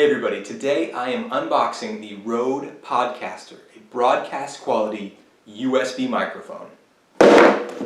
Hey everybody, today I am unboxing the RØDE Podcaster, a broadcast quality USB microphone.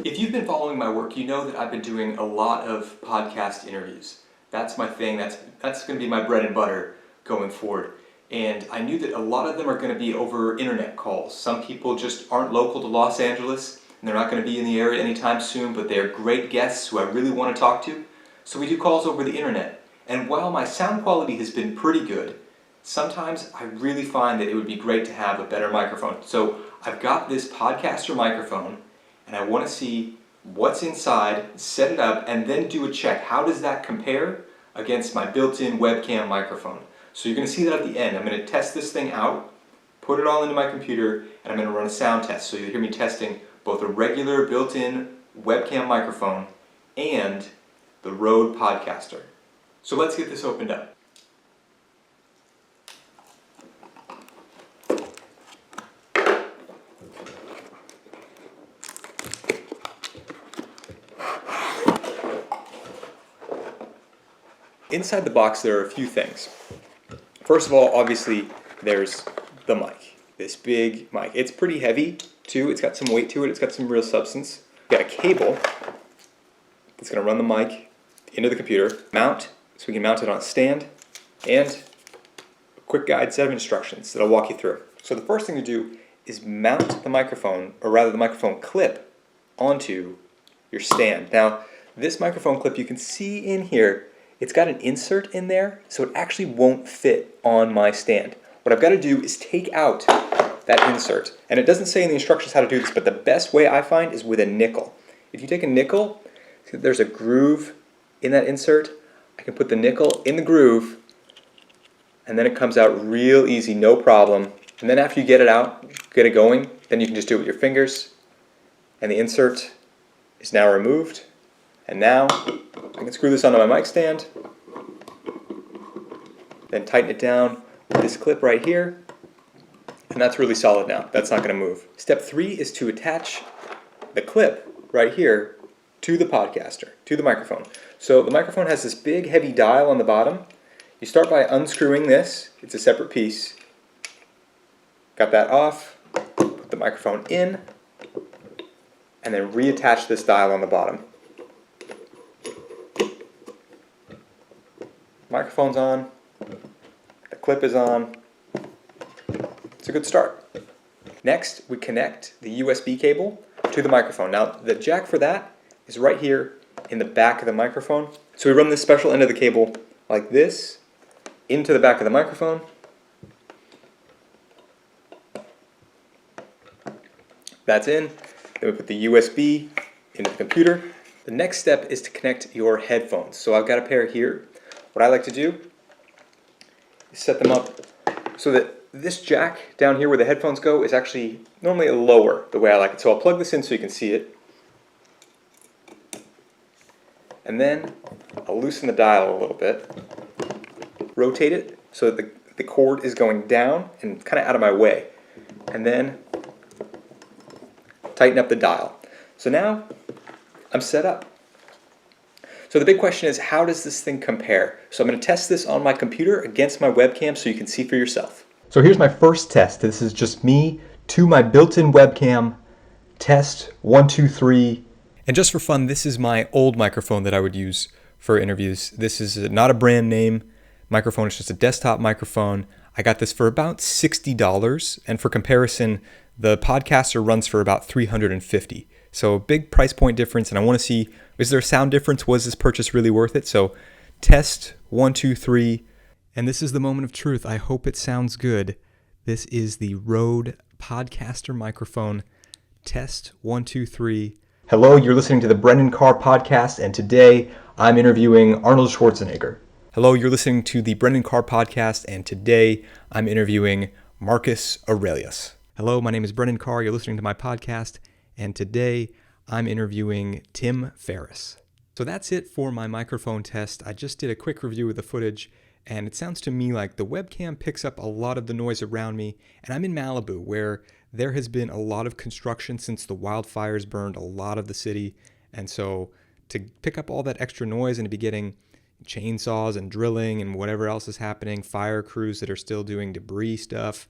If you've been following my work, you know that I've been doing a lot of podcast interviews. That's my thing, that's going to be my bread and butter going forward. And I knew that a lot of them are going to be over internet calls. Some people just aren't local to Los Angeles, and they're not going to be in the area anytime soon, but they're great guests who I really want to talk to. So we do calls over the internet. And while my sound quality has been pretty good, sometimes I really find that it would be great to have a better microphone. So I've got this podcaster microphone, and I want to see what's inside, set it up, and then do a check. How does that compare against my built-in webcam microphone? So you're going to see that at the end. I'm going to test this thing out, put it all into my computer, and I'm going to run a sound test. So you'll hear me testing both a regular built-in webcam microphone and the RØDE Podcaster. So let's get this opened up. Inside the box there are a few things. First of all, obviously, there's the mic. This big mic. It's pretty heavy too. It's got some weight to it. It's got some real substance. We've got a cable that's going to run the mic into the computer. Mount, so we can mount it on a stand, and a quick guide set of instructions that I'll walk you through. So the first thing to do is mount the microphone, or rather the microphone clip, onto your stand. Now, this microphone clip, you can see in here, it's got an insert in there, so it actually won't fit on my stand. What I've got to do is take out that insert. And it doesn't say in the instructions how to do this, but the best way I find is with a nickel. If you take a nickel, there's a groove in that insert. I can put the nickel in the groove, and then it comes out real easy, no problem. And then after you get it out, get it going, then you can just do it with your fingers, and the insert is now removed. And now I can screw this onto my mic stand, then tighten it down with this clip right here, and that's really solid now. That's not going to move. Step 3 is to attach the clip right here to the podcaster, to the microphone. So the microphone has this big heavy dial on the bottom. You start by unscrewing this. It's a separate piece. Got that off, put the microphone in, and then reattach this dial on the bottom. Microphone's on, the clip is on. It's a good start. Next, we connect the USB cable to the microphone. Now, the jack for that is right here in the back of the microphone. So we run this special end of the cable like this into the back of the microphone. That's in. Then we put the USB into the computer. The next step is to connect your headphones. So I've got a pair here. What I like to do is set them up so that this jack down here where the headphones go is actually normally lower the way I like it. So I'll plug this in so you can see it. And then I'll loosen the dial a little bit, rotate it so that the cord is going down and kind of out of my way, and then tighten up the dial. So now I'm set up. So the big question is, how does this thing compare? So I'm going to test this on my computer against my webcam so you can see for yourself. So here's my first test. This is just me to my built-in webcam. Test 1, 2, 3. And just for fun, this is my old microphone that I would use for interviews. This is not a brand name microphone, it's just a desktop microphone. I got this for about $60, and for comparison, the Podcaster runs for about $350. So a big price point difference, and I want to see, is there a sound difference? Was this purchase really worth it? So test 1, 2, 3, and this is the moment of truth. I hope it sounds good. This is the RØDE Podcaster microphone. Test 1, 2, 3. Hello, you're listening to the Brendan Carr podcast, and today I'm interviewing Arnold Schwarzenegger. Hello, you're listening to the Brendan Carr podcast, and today I'm interviewing Marcus Aurelius. Hello, my name is Brendan Carr. You're listening to my podcast, and today I'm interviewing Tim Ferriss. So that's it for my microphone test. I just did a quick review of the footage, and it sounds to me like the webcam picks up a lot of the noise around me, and I'm in Malibu, where there has been a lot of construction since the wildfires burned a lot of the city, and so to pick up all that extra noise and to be getting, chainsaws and drilling and whatever else is happening, fire crews that are still doing debris stuff,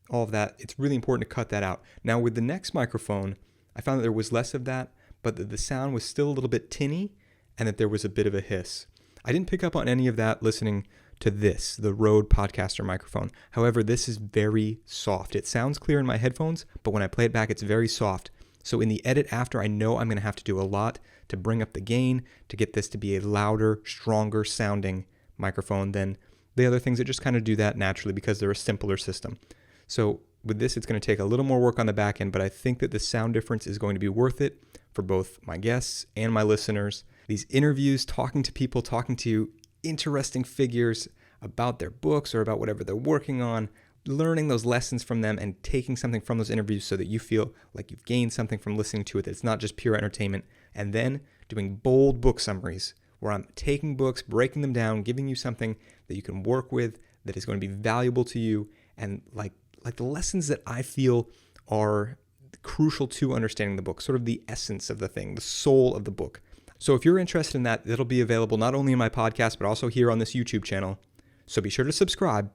all of that. It's really important to cut that out. Now with the next microphone, I found that there was less of that, but that the sound was still a little bit tinny and that there was a bit of a hiss. I didn't pick up on any of that listening to this, the RØDE Podcaster Microphone. However, this is very soft. It sounds clear in my headphones, but when I play it back, it's very soft. So in the edit after, I know I'm going to have to do a lot to bring up the gain, to get this to be a louder, stronger sounding microphone than the other things that just kind of do that naturally because they're a simpler system. So with this, it's going to take a little more work on the back end, but I think that the sound difference is going to be worth it for both my guests and my listeners. These interviews, talking to people, talking to interesting figures about their books or about whatever they're working on, learning those lessons from them and taking something from those interviews so that you feel like you've gained something from listening to it. It's not just pure entertainment. And then doing bold book summaries where I'm taking books, breaking them down, giving you something that you can work with that is going to be valuable to you, and like the lessons that I feel are crucial to understanding the book, sort of the essence of the thing, the soul of the book. So if you're interested in that, it'll be available not only in my podcast, but also here on this YouTube channel. So be sure to subscribe